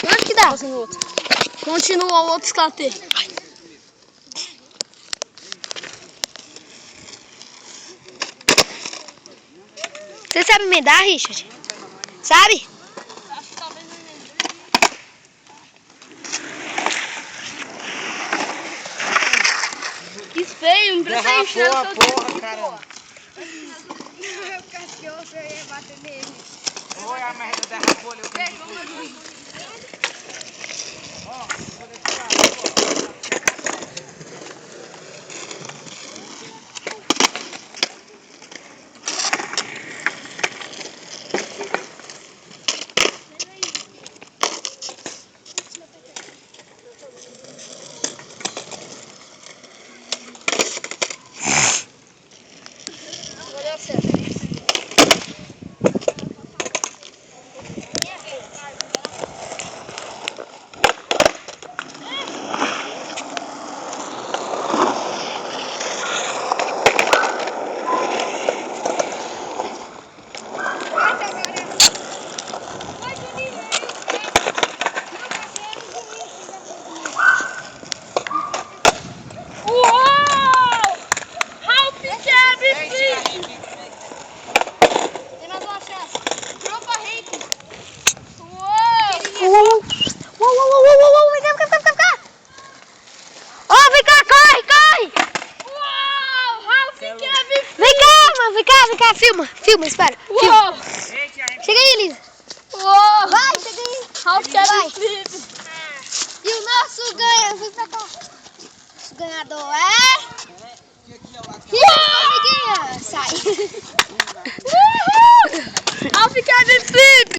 Quanto que dá? Continua o outro esclatê. Você sabe emendar, Richard? Sabe? Acho que talvez não emendei. Que feio, não precisa encher o seu porra, cara. Você ia bater nele. Oi, a merda derrapou ali. Vem cá, filma, espera. Filma. Chega aí, Elisa. Uou! Vai, chega aí. Ralph Kevin Flip. E o nosso ganhador, vem pra cá. Nosso ganhador é... Formiguinha. Sai. Ralph Kevin Flip.